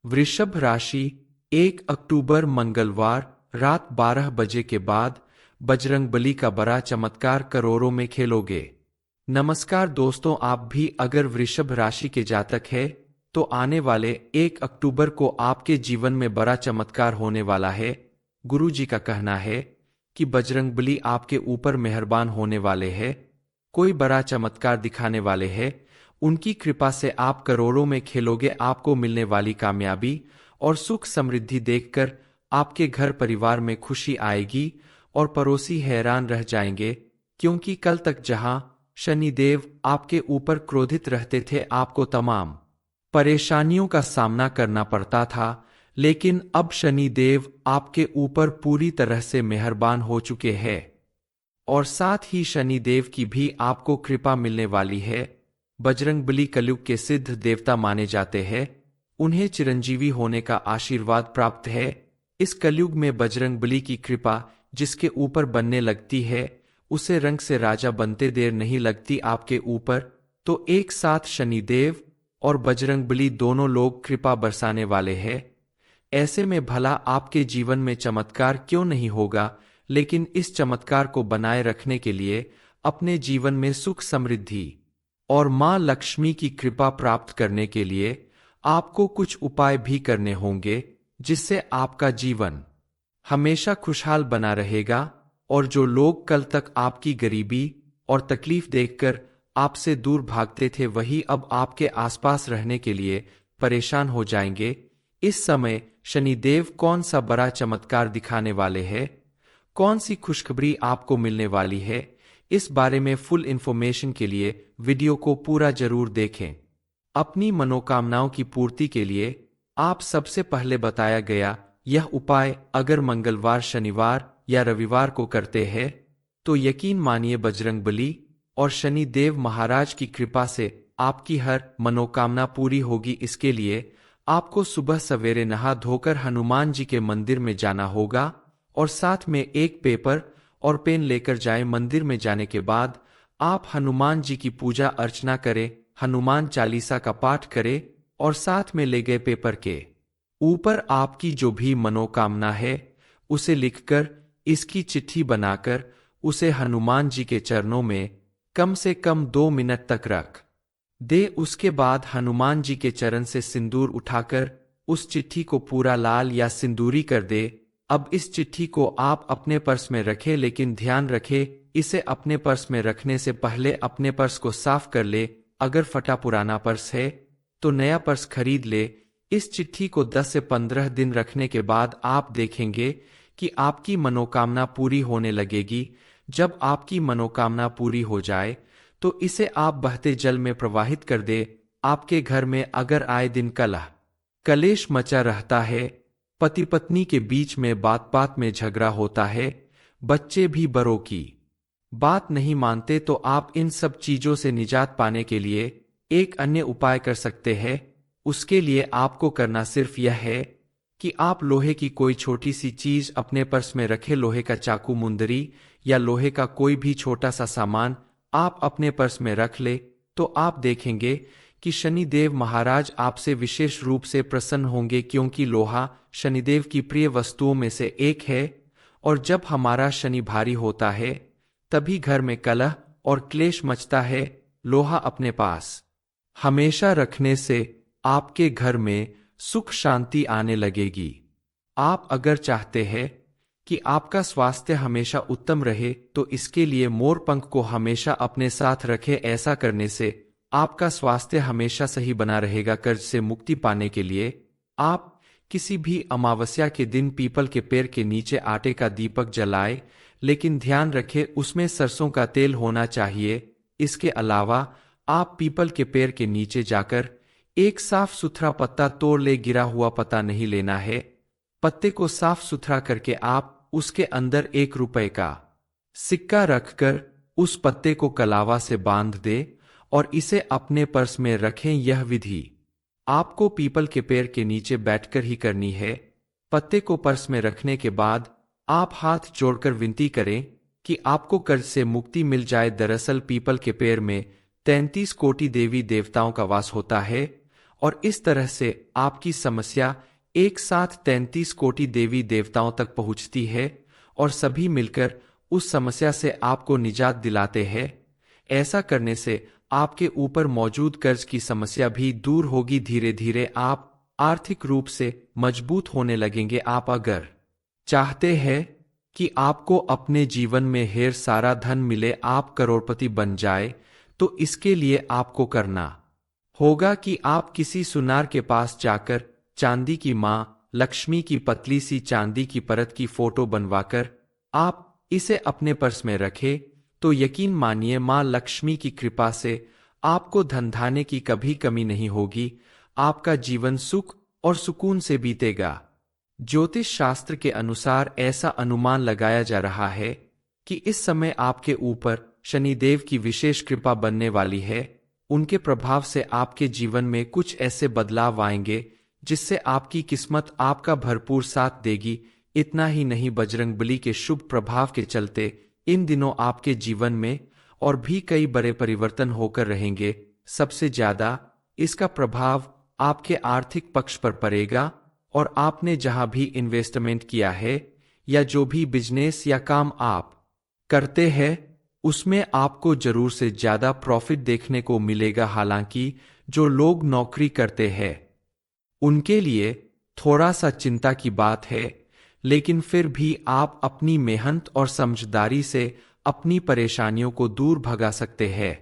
वृषभ राशि 1 अक्टूबर मंगलवार रात 12 बजे के बाद बजरंगबली का बड़ा चमत्कार करोड़ों में खेलोगे। नमस्कार दोस्तों, आप भी अगर वृषभ राशि के जातक है तो आने वाले 1 अक्टूबर को आपके जीवन में बड़ा चमत्कार होने वाला है। गुरु जी का कहना है कि बजरंगबली आपके ऊपर मेहरबान होने वाले हैं, कोई बड़ा चमत्कार दिखाने वाले हैं। उनकी कृपा से आप करोड़ों में खेलोगे। आपको मिलने वाली कामयाबी और सुख समृद्धि देखकर आपके घर परिवार में खुशी आएगी और पड़ोसी हैरान रह जाएंगे, क्योंकि कल तक जहां शनिदेव आपके ऊपर क्रोधित रहते थे, आपको तमाम परेशानियों का सामना करना पड़ता था, लेकिन अब शनिदेव आपके ऊपर पूरी तरह से मेहरबान हो चुके हैं और साथ ही शनिदेव की भी आपको कृपा मिलने वाली है। बजरंगबली कलयुग के सिद्ध देवता माने जाते हैं, उन्हें चिरंजीवी होने का आशीर्वाद प्राप्त है। इस कलयुग में बजरंगबली की कृपा जिसके ऊपर बनने लगती है, उसे रंग से राजा बनते देर नहीं लगती। आपके ऊपर तो एक साथ शनिदेव और बजरंगबली दोनों लोग कृपा बरसाने वाले हैं। ऐसे में भला आपके जीवन में चमत्कार क्यों नहीं होगा। लेकिन इस चमत्कार को बनाए रखने के लिए अपने जीवन में सुख समृद्धि और मां लक्ष्मी की कृपा प्राप्त करने के लिए आपको कुछ उपाय भी करने होंगे, जिससे आपका जीवन हमेशा खुशहाल बना रहेगा। और जो लोग कल तक आपकी गरीबी और तकलीफ देखकर आपसे दूर भागते थे, वही अब आपके आसपास रहने के लिए परेशान हो जाएंगे। इस समय शनिदेव कौन सा बड़ा चमत्कार दिखाने वाले हैं, कौन सी खुशखबरी आपको मिलने वाली है, इस बारे में फुल इंफॉर्मेशन के लिए वीडियो को पूरा जरूर देखें। अपनी मनोकामनाओं की पूर्ति के लिए आप सबसे पहले बताया गया यह उपाय अगर मंगलवार, शनिवार या रविवार को करते हैं तो यकीन मानिए बजरंगबली और शनिदेव महाराज की कृपा से आपकी हर मनोकामना पूरी होगी। इसके लिए आपको सुबह सवेरे नहा धोकर हनुमान जी के मंदिर में जाना होगा और साथ में एक पेपर और पेन लेकर जाएं। मंदिर में जाने के बाद आप हनुमान जी की पूजा अर्चना करें, हनुमान चालीसा का पाठ करें और साथ में ले गए पेपर के ऊपर आपकी जो भी मनोकामना है उसे लिखकर इसकी चिट्ठी बनाकर उसे हनुमान जी के चरणों में कम से कम 2 मिनट तक रख दे। उसके बाद हनुमान जी के चरण से सिंदूर उठाकर उस चिट्ठी को पूरा लाल या सिंदूरी कर दे। अब इस चिट्ठी को आप अपने पर्स में रखें, लेकिन ध्यान रखें इसे अपने पर्स में रखने से पहले अपने पर्स को साफ कर ले। अगर फटा पुराना पर्स है तो नया पर्स खरीद ले। इस चिट्ठी को 10 से 15 दिन रखने के बाद आप देखेंगे कि आपकी मनोकामना पूरी होने लगेगी। जब आपकी मनोकामना पूरी हो जाए तो इसे आप बहते जल में प्रवाहित कर दे। आपके घर में अगर आए दिन कलह कलेश मचा रहता है, पति पत्नी के बीच में बात बात में झगड़ा होता है, बच्चे भी बड़ों की बात नहीं मानते, तो आप इन सब चीजों से निजात पाने के लिए एक अन्य उपाय कर सकते हैं। उसके लिए आपको करना सिर्फ यह है कि आप लोहे की कोई छोटी सी चीज अपने पर्स में रखें। लोहे का चाकू, मुंदरी या लोहे का कोई भी छोटा सा सामान आप अपने पर्स में रख ले, तो आप देखेंगे कि शनिदेव महाराज आपसे विशेष रूप से प्रसन्न होंगे, क्योंकि लोहा शनिदेव की प्रिय वस्तुओं में से एक है। और जब हमारा शनि भारी होता है तभी घर में कलह और क्लेश मचता है। लोहा अपने पास हमेशा रखने से आपके घर में सुख शांति आने लगेगी। आप अगर चाहते हैं कि आपका स्वास्थ्य हमेशा उत्तम रहे तो इसके लिए मोर पंख को हमेशा अपने साथ रखें। ऐसा करने से आपका स्वास्थ्य हमेशा सही बना रहेगा। कर्ज से मुक्ति पाने के लिए आप किसी भी अमावस्या के दिन पीपल के पेड़ के नीचे आटे का दीपक जलाएं, लेकिन ध्यान रखें उसमें सरसों का तेल होना चाहिए। इसके अलावा आप पीपल के पेड़ के नीचे जाकर एक साफ सुथरा पत्ता तोड़ ले। गिरा हुआ पत्ता नहीं लेना है। पत्ते को साफ सुथरा करके आप उसके अंदर 1 रुपए का सिक्का रखकर उस पत्ते को कलावा से बांध दे और इसे अपने पर्स में रखें। यह विधि आपको पीपल के पेड़ के नीचे बैठकर ही करनी है। पत्ते को पर्स में रखने के बाद आप हाथ जोड़कर विनती करें कि आपको कर्ज से मुक्ति मिल जाए। दरअसल पीपल के पेड़ में 33 कोटि देवी देवताओं का वास होता है और इस तरह से आपकी समस्या एक साथ 33 कोटि देवी देवताओं तक पहुंचती है और सभी मिलकर उस समस्या से आपको निजात दिलाते हैं। ऐसा करने से आपके ऊपर मौजूद कर्ज की समस्या भी दूर होगी। धीरे धीरे आप आर्थिक रूप से मजबूत होने लगेंगे। आप अगर चाहते हैं कि आपको अपने जीवन में ढेर सारा धन मिले, आप करोड़पति बन जाए, तो इसके लिए आपको करना होगा कि आप किसी सुनार के पास जाकर चांदी की मां लक्ष्मी की पतली सी चांदी की परत की फोटो बनवाकर आप इसे अपने पर्स में रखें, तो यकीन मानिए मां लक्ष्मी की कृपा से आपको धन धान्य की कभी कमी नहीं होगी। आपका जीवन सुख और सुकून से बीतेगा। ज्योतिष शास्त्र के अनुसार ऐसा अनुमान लगाया जा रहा है कि इस समय आपके ऊपर शनिदेव की विशेष कृपा बनने वाली है। उनके प्रभाव से आपके जीवन में कुछ ऐसे बदलाव आएंगे जिससे आपकी किस्मत आपका भरपूर साथ देगी। इतना ही नहीं, बजरंगबली के शुभ प्रभाव के चलते इन दिनों आपके जीवन में और भी कई बड़े परिवर्तन होकर रहेंगे। सबसे ज्यादा इसका प्रभाव आपके आर्थिक पक्ष पर पड़ेगा और आपने जहां भी इन्वेस्टमेंट किया है या जो भी बिजनेस या काम आप करते हैं उसमें आपको जरूर से ज्यादा प्रॉफिट देखने को मिलेगा। हालांकि जो लोग नौकरी करते हैं उनके लिए थोड़ा सा चिंता की बात है, लेकिन फिर भी आप अपनी मेहनत और समझदारी से अपनी परेशानियों को दूर भगा सकते हैं।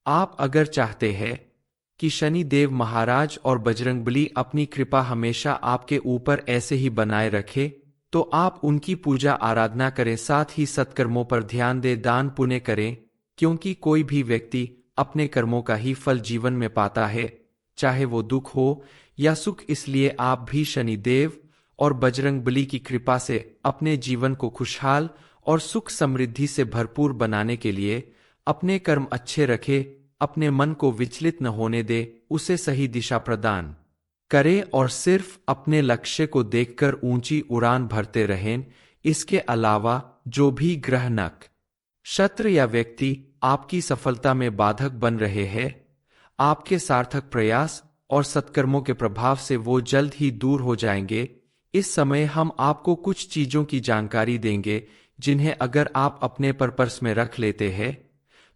आप अगर चाहते हैं कि शनि देव महाराज और बजरंगबली अपनी कृपा हमेशा आपके ऊपर ऐसे ही बनाए रखे, तो आप उनकी पूजा आराधना करें, साथ ही सत्कर्मों पर ध्यान दें, दान पुण्य करें, क्योंकि कोई भी व्यक्ति अपने कर्मों का ही फल जीवन में पाता है, चाहे वो दुख हो या सुख। इसलिए आप भी शनि देव और बजरंगबली की कृपा से अपने जीवन को खुशहाल और सुख समृद्धि से भरपूर बनाने के लिए अपने कर्म अच्छे रखें, अपने मन को विचलित न होने दे, उसे सही दिशा प्रदान करें और सिर्फ अपने लक्ष्य को देखकर ऊंची उड़ान भरते रहें। इसके अलावा जो भी ग्रह नक्षत्र या व्यक्ति आपकी सफलता में बाधक बन रहे हैं, आपके सार्थक प्रयास और सत्कर्मों के प्रभाव से वो जल्द ही दूर हो जाएंगे। इस समय हम आपको कुछ चीजों की जानकारी देंगे जिन्हें अगर आप अपने पर्पस में रख लेते हैं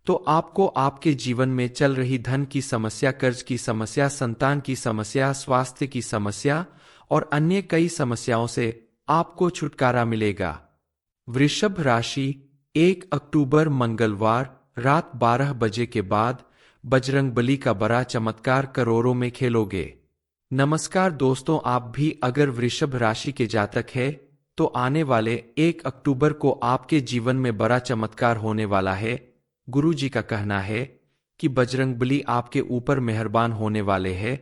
तो आपको आपके जीवन में चल रही धन की समस्या, कर्ज की समस्या, संतान की समस्या, स्वास्थ्य की समस्या और अन्य कई समस्याओं से आपको छुटकारा मिलेगा। वृषभ राशि, 1 अक्टूबर मंगलवार रात 12 बजे के बाद बजरंगबली का बड़ा चमत्कार करोड़ों में खेलोगे। नमस्कार दोस्तों, आप भी अगर वृषभ राशि के जातक है तो आने वाले 1 अक्टूबर को आपके जीवन में बड़ा चमत्कार होने वाला है। गुरु जी का कहना है कि बजरंगबली आपके ऊपर मेहरबान होने वाले हैं,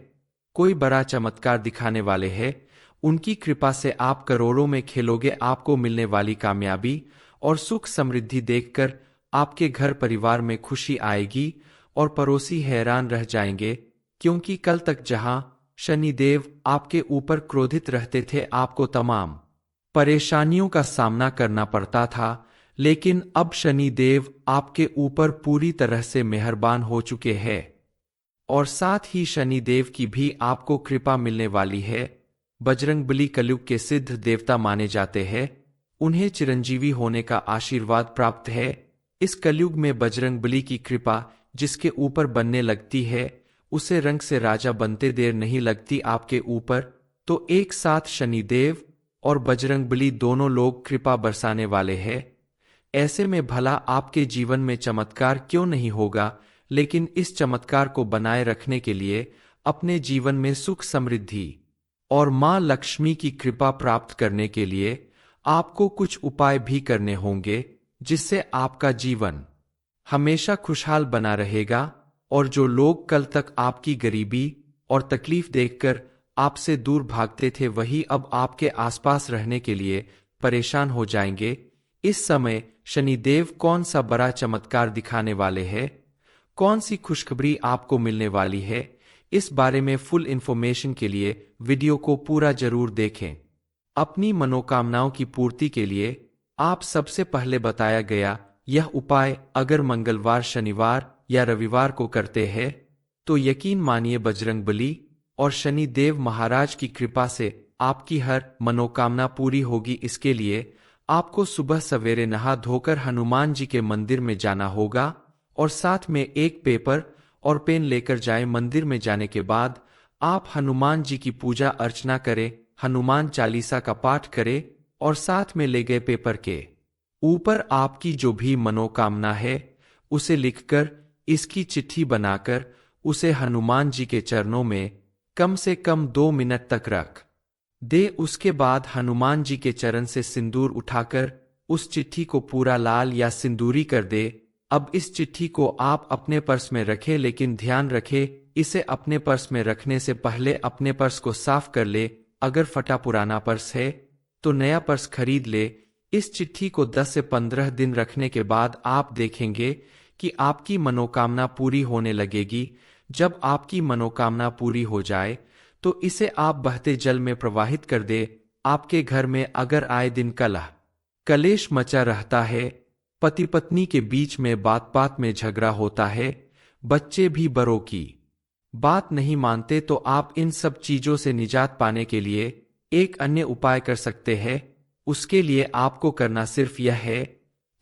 कोई बड़ा चमत्कार दिखाने वाले हैं। उनकी कृपा से आप करोड़ों में खेलोगे। आपको मिलने वाली कामयाबी और सुख समृद्धि देखकर आपके घर परिवार में खुशी आएगी और पड़ोसी हैरान रह जाएंगे, क्योंकि कल तक जहां शनिदेव आपके ऊपर क्रोधित रहते थे, आपको तमाम परेशानियों का सामना करना पड़ता था, लेकिन अब शनिदेव आपके ऊपर पूरी तरह से मेहरबान हो चुके हैं और साथ ही शनिदेव की भी आपको कृपा मिलने वाली है। बजरंगबली कलयुग के सिद्ध देवता माने जाते हैं, उन्हें चिरंजीवी होने का आशीर्वाद प्राप्त है। इस कलयुग में बजरंगबली की कृपा जिसके ऊपर बनने लगती है उसे रंग से राजा बनते देर नहीं लगती। आपके ऊपर तो एक साथ शनिदेव और बजरंगबली दोनों लोग कृपा बरसाने वाले हैं। ऐसे में भला आपके जीवन में चमत्कार क्यों नहीं होगा। लेकिन इस चमत्कार को बनाए रखने के लिए अपने जीवन में सुख समृद्धि और मां लक्ष्मी की कृपा प्राप्त करने के लिए आपको कुछ उपाय भी करने होंगे, जिससे आपका जीवन हमेशा खुशहाल बना रहेगा और जो लोग कल तक आपकी गरीबी और तकलीफ देखकर आपसे दूर भागते थे, वही अब आपके आसपास रहने के लिए परेशान हो जाएंगे। इस समय शनिदेव कौन सा बड़ा चमत्कार दिखाने वाले हैं, कौन सी खुशखबरी आपको मिलने वाली है, इस बारे में फुल इंफॉर्मेशन के लिए वीडियो को पूरा जरूर देखें। अपनी मनोकामनाओं की पूर्ति के लिए आप सबसे पहले बताया गया यह उपाय अगर मंगलवार, शनिवार या रविवार को करते हैं तो यकीन मानिए बजरंगबली और शनि देव महाराज की कृपा से आपकी हर मनोकामना पूरी होगी। इसके लिए आपको सुबह सवेरे नहा धोकर हनुमान जी के मंदिर में जाना होगा और साथ में एक पेपर और पेन लेकर जाएं। मंदिर में जाने के बाद आप हनुमान जी की पूजा अर्चना करें, हनुमान चालीसा का पाठ करें और साथ में ले गए पेपर के ऊपर आपकी जो भी मनोकामना है उसे लिखकर इसकी चिट्ठी बनाकर उसे हनुमान जी के चरणों में कम से कम 2 मिनट तक रख दे। उसके बाद हनुमान जी के चरण से सिंदूर उठाकर उस चिट्ठी को पूरा लाल या सिंदूरी कर दे। अब इस चिट्ठी को आप अपने पर्स में रखें, लेकिन ध्यान रखें इसे अपने पर्स में रखने से पहले अपने पर्स को साफ कर ले। अगर फटा पुराना पर्स है तो नया पर्स खरीद ले। इस चिट्ठी को 10 से 15 दिन रखने के बाद आप देखेंगे कि आपकी मनोकामना पूरी होने लगेगी। जब आपकी मनोकामना पूरी हो जाए तो इसे आप बहते जल में प्रवाहित कर दे। आपके घर में अगर आए दिन कलेश मचा रहता है, पति पत्नी के बीच में बात बात में झगड़ा होता है, बच्चे भी बड़ों की बात नहीं मानते, तो आप इन सब चीजों से निजात पाने के लिए एक अन्य उपाय कर सकते हैं। उसके लिए आपको करना सिर्फ यह है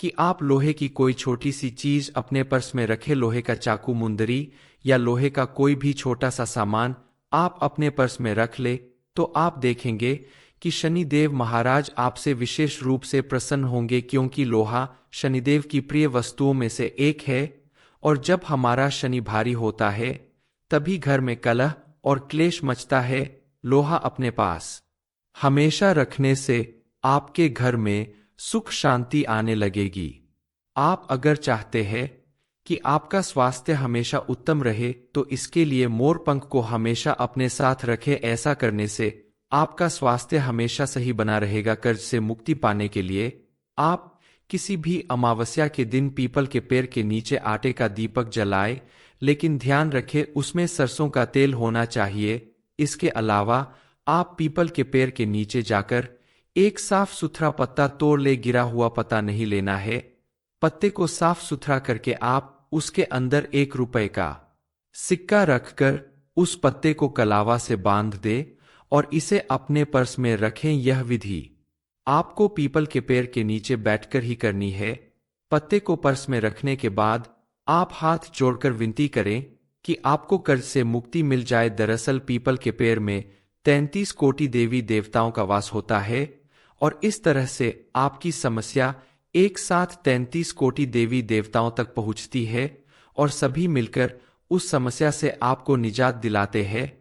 कि आप लोहे की कोई छोटी सी चीज अपने पर्स में रखें। लोहे का चाकू, मुंदरी या लोहे का कोई भी छोटा सा सामान आप अपने पर्स में रख ले, तो आप देखेंगे कि शनिदेव महाराज आपसे विशेष रूप से प्रसन्न होंगे, क्योंकि लोहा शनिदेव की प्रिय वस्तुओं में से एक है। और जब हमारा शनि भारी होता है तभी घर में कलह और क्लेश मचता है। लोहा अपने पास हमेशा रखने से आपके घर में सुख शांति आने लगेगी। आप अगर चाहते हैं कि आपका स्वास्थ्य हमेशा उत्तम रहे तो इसके लिए मोर पंख को हमेशा अपने साथ रखें। ऐसा करने से आपका स्वास्थ्य हमेशा सही बना रहेगा। कर्ज से मुक्ति पाने के लिए आप किसी भी अमावस्या के दिन पीपल के पेड़ के नीचे आटे का दीपक जलाएं, लेकिन ध्यान रखें उसमें सरसों का तेल होना चाहिए। इसके अलावा आप पीपल के पेड़ के नीचे जाकर एक साफ सुथरा पत्ता तोड़ ले। गिरा हुआ पत्ता नहीं लेना है। पत्ते को साफ सुथरा करके आप उसके अंदर 1 रुपए का सिक्का रखकर उस पत्ते को कलावा से बांध दे और इसे अपने पर्स में रखें। यह विधि आपको पीपल के पेड़ के नीचे बैठकर ही करनी है। पत्ते को पर्स में रखने के बाद आप हाथ जोड़कर विनती करें कि आपको कर्ज से मुक्ति मिल जाए। दरअसल पीपल के पेड़ में 33 कोटि देवी देवताओं का वास होता है और इस तरह से आपकी समस्या एक साथ 33 कोटि देवी देवताओं तक पहुंचती है और सभी मिलकर उस समस्या से आपको निजात दिलाते हैं।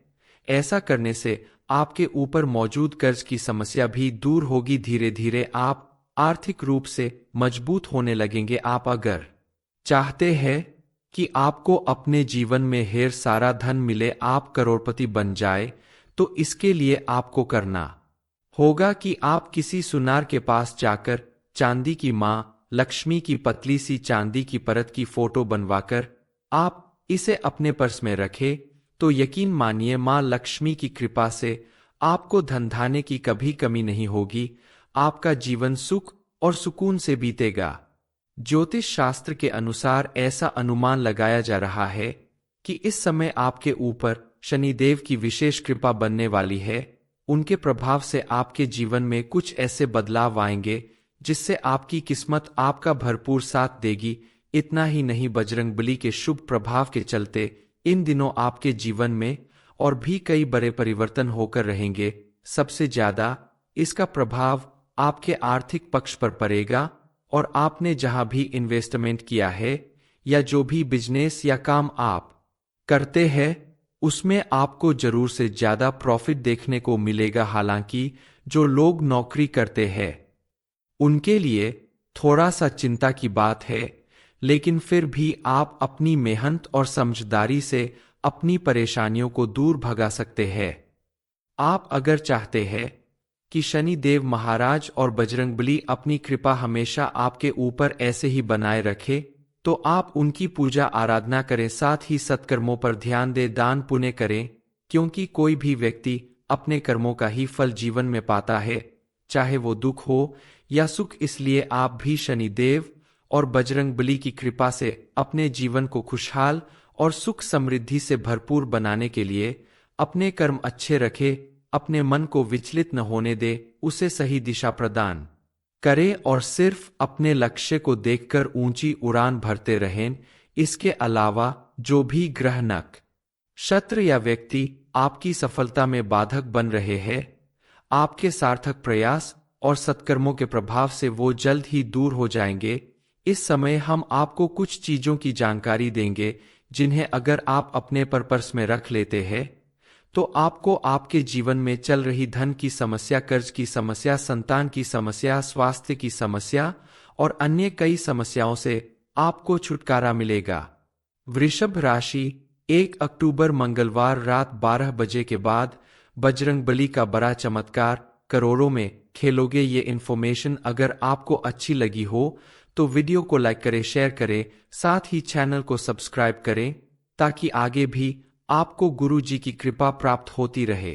ऐसा करने से आपके ऊपर मौजूद कर्ज की समस्या भी दूर होगी। धीरे धीरे आप आर्थिक रूप से मजबूत होने लगेंगे। आप अगर चाहते हैं कि आपको अपने जीवन में ढेर सारा धन मिले, आप करोड़पति बन जाए, तो इसके लिए आपको करना होगा कि आप किसी सुनार के पास जाकर चांदी की मां लक्ष्मी की पतली सी चांदी की परत की फोटो बनवाकर आप इसे अपने पर्स में रखें, तो यकीन मानिए मां लक्ष्मी की कृपा से आपको धन धान्य की कभी कमी नहीं होगी। आपका जीवन सुख और सुकून से बीतेगा। ज्योतिष शास्त्र के अनुसार ऐसा अनुमान लगाया जा रहा है कि इस समय आपके ऊपर शनिदेव की विशेष कृपा बनने वाली है। उनके प्रभाव से आपके जीवन में कुछ ऐसे बदलाव आएंगे जिससे आपकी किस्मत आपका भरपूर साथ देगी। इतना ही नहीं, बजरंगबली के शुभ प्रभाव के चलते इन दिनों आपके जीवन में और भी कई बड़े परिवर्तन होकर रहेंगे। सबसे ज्यादा इसका प्रभाव आपके आर्थिक पक्ष पर पड़ेगा और आपने जहां भी इन्वेस्टमेंट किया है या जो भी बिजनेस या काम आप करते हैं उसमें आपको जरूर से ज्यादा प्रॉफिट देखने को मिलेगा। हालांकि जो लोग नौकरी करते हैं उनके लिए थोड़ा सा चिंता की बात है, लेकिन फिर भी आप अपनी मेहनत और समझदारी से अपनी परेशानियों को दूर भगा सकते हैं। आप अगर चाहते हैं कि शनि देव महाराज और बजरंगबली अपनी कृपा हमेशा आपके ऊपर ऐसे ही बनाए रखे, तो आप उनकी पूजा आराधना करें, साथ ही सत्कर्मों पर ध्यान दें, दान पुण्य करें, क्योंकि कोई भी व्यक्ति अपने कर्मों का ही फल जीवन में पाता है, चाहे वो दुख हो या सुख। इसलिए आप भी शनि देव और बजरंगबली की कृपा से अपने जीवन को खुशहाल और सुख समृद्धि से भरपूर बनाने के लिए अपने कर्म अच्छे रखे, अपने मन को विचलित न होने दे, उसे सही दिशा प्रदान करे और सिर्फ अपने लक्ष्य को देखकर ऊंची उड़ान भरते रहें। इसके अलावा जो भी ग्रह नक्षत्र या व्यक्ति आपकी सफलता में बाधक बन रहे हैं, आपके सार्थक प्रयास और सत्कर्मों के प्रभाव से वो जल्द ही दूर हो जाएंगे। इस समय हम आपको कुछ चीजों की जानकारी देंगे जिन्हें अगर आप अपने पर्पस में रख लेते हैं तो आपको आपके जीवन में चल रही धन की समस्या, कर्ज की समस्या, संतान की समस्या, स्वास्थ्य की समस्या और अन्य कई समस्याओं से आपको छुटकारा मिलेगा। वृषभ राशि, 1 अक्टूबर मंगलवार रात 12 बजे के बाद बजरंगबली का बड़ा चमत्कार करोड़ों में खेलोगे। ये इन्फॉर्मेशन अगर आपको अच्छी लगी हो तो वीडियो को लाइक करें, शेयर करें, साथ ही चैनल को सब्सक्राइब करें ताकि आगे भी आपको गुरु जी की कृपा प्राप्त होती रहे।